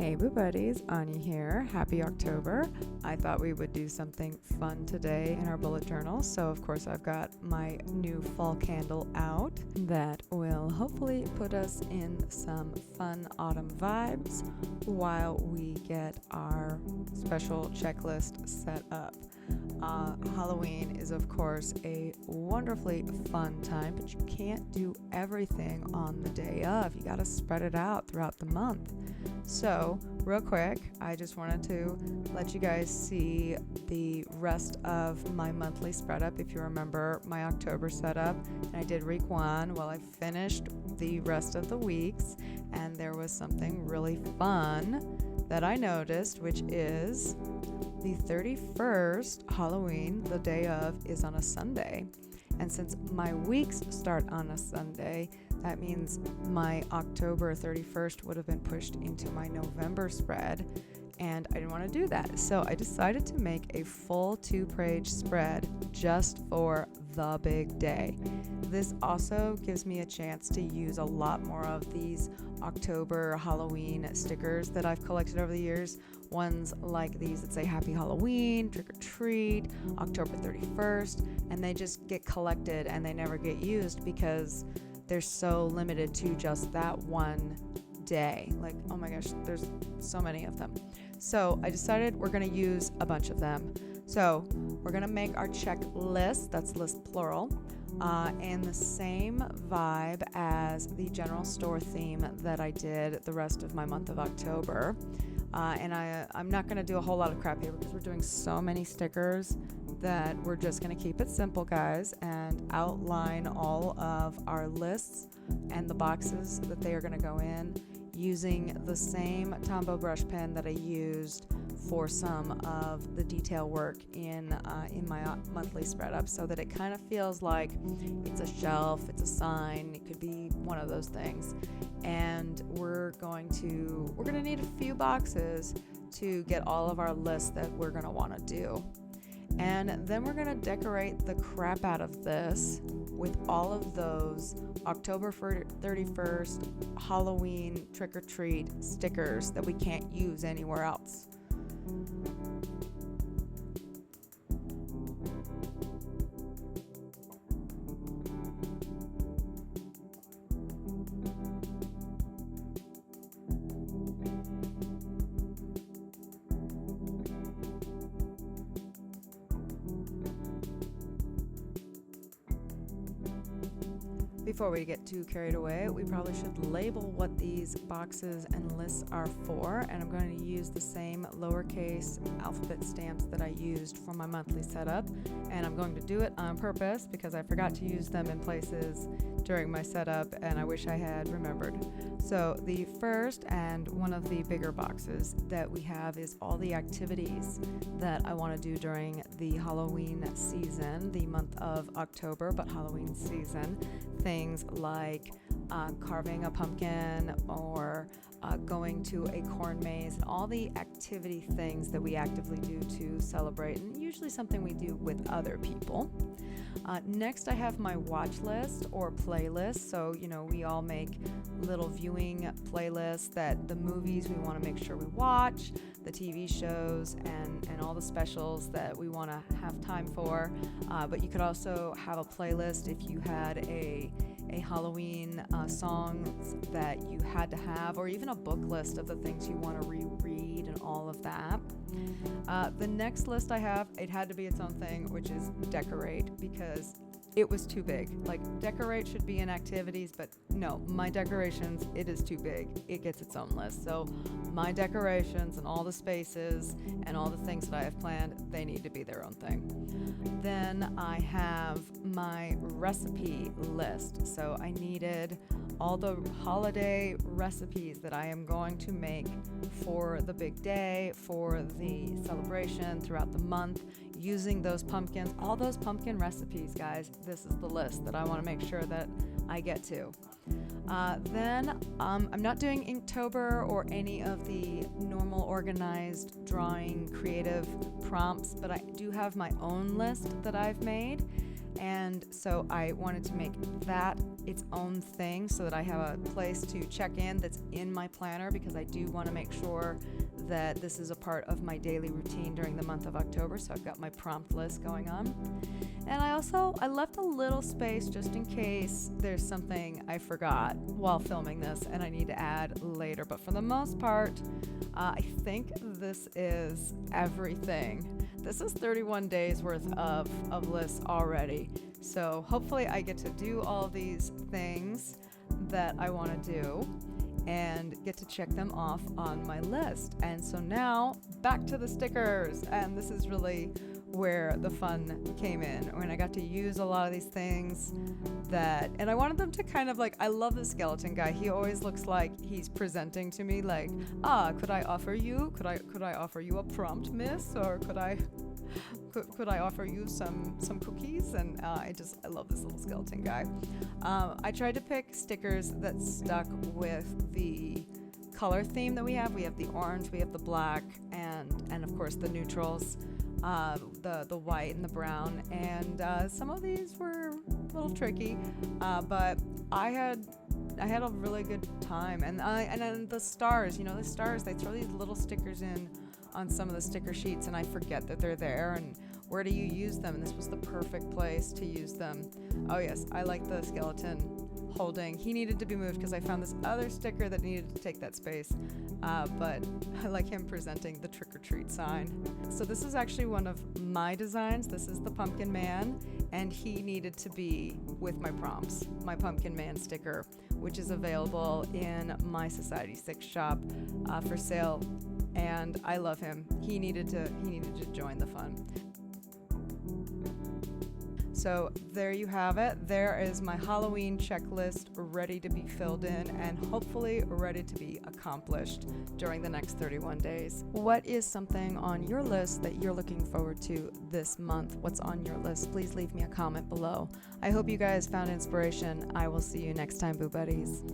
Hey boo buddies, Anya here. Happy October. I thought we would do something fun today in our bullet journal. So of course I've got my new fall candle out that will hopefully put us in some fun autumn vibes while we get our special checklist set up. Halloween is of course a wonderfully fun time, but you can't do everything on the day of. You got to spread it out throughout the month. So real quick, I just wanted to let you guys see the rest of my monthly spread up. If you remember my October setup, and I did week 1, well, I finished the rest of the weeks, and there was something really fun that I noticed, which is the 31st, Halloween, the day of, is on a Sunday. And since my weeks start on a Sunday, that means my October 31st would have been pushed into my November spread, and I didn't want to do that. So I decided to make a full 2-page spread just for the big day. This also gives me a chance to use a lot more of these October Halloween stickers that I've collected over the years. Ones like these that say Happy Halloween, Trick or Treat, October 31st, and they just get collected and they never get used because they're so limited to just that one day. Like, oh my gosh, there's so many of them. So I decided we're going to use a bunch of them. So we're going to make our checklist, that's list plural, and the same vibe as the general store theme that I did the rest of my month of October. And I'm not going to do a whole lot of crap here because we're doing so many stickers that we're just going to keep it simple, guys, and outline all of our lists and the boxes that they are going to go in using the same Tombow brush pen that I used for some of the detail work in my monthly spread up, so that it kind of feels like it's a shelf, it's a sign, it could be one of those things. And we're going to need a few boxes to get all of our lists that we're going to want to do. And then we're going to decorate the crap out of this with all of those October 31st Halloween trick-or-treat stickers that we can't use anywhere else. Before we get too carried away, we probably should label what these boxes and lists are for, and I'm going to use the same lowercase alphabet stamps that I used for my monthly setup, and I'm going to do it on purpose because I forgot to use them in places during my setup, and I wish I had remembered. So the first and one of the bigger boxes that we have is all the activities that I want to do during the Halloween season, the month of October, but Halloween season. Things like carving a pumpkin or going to a corn maze, and all the activity things that we actively do to celebrate, and usually something we do with other people. Next, I have my watch list or playlist. So, we all make little viewing playlists that the movies we want to make sure we watch, the TV shows, and all the specials that we want to have time for. But you could also have a playlist if you had a Halloween songs that you had to have, or even a book list of the things you want to reread and all of that. The next list I have, it had to be its own thing, which is decorate, because it was too big. Like, decorate should be in activities, but no, my decorations, it is too big. It gets its own list. So my decorations and all the spaces and all the things that I have planned, they need to be their own thing. Then I have my recipe list. So I needed all the holiday recipes that I am going to make for the big day, for the celebration throughout the month, using those pumpkins, all those pumpkin recipes, guys. This is the list that I want to make sure that I get to. Then I'm not doing Inktober or any of the normal organized drawing creative prompts, but I do have my own list that I've made. And so I wanted to make that its own thing so that I have a place to check in that's in my planner, because I do want to make sure that this is a part of my daily routine during the month of October. So I've got my prompt list going on. And I left a little space just in case there's something I forgot while filming this and I need to add later. But for the most part, I think this is everything. This is 31 days worth of lists already. So hopefully I get to do all these things that I want to do and get to check them off on my list. And so now back to the stickers. And this is really where the fun came in, when I got to use a lot of these things and I wanted them to kind of like, I love the skeleton guy. He always looks like he's presenting to me like, could I offer you a prompt, miss? Or could I offer you some cookies? And I love this little skeleton guy. I tried to pick stickers that stuck with the color theme that we have. We have the orange, we have the black, and of course the neutrals. The white and the brown, and some of these were a little tricky, but I had a really good time. And then the stars, they throw these little stickers in on some of the sticker sheets, and I forget that they're there, and where do you use them? And this was the perfect place to use them. Oh yes, I like the skeleton holding. He needed to be moved because I found this other sticker that needed to take that space, but I like him presenting the trick-or-treat sign. So this is actually one of my designs. This is the Pumpkin Man, and he needed to be with my prompts, my Pumpkin Man sticker, which is available in my Society 6 shop for sale, and I love him. He needed to join the fun. So there you have it. There is my Halloween checklist ready to be filled in and hopefully ready to be accomplished during the next 31 days. What is something on your list that you're looking forward to this month? What's on your list? Please leave me a comment below. I hope you guys found inspiration. I will see you next time, Boo Buddies.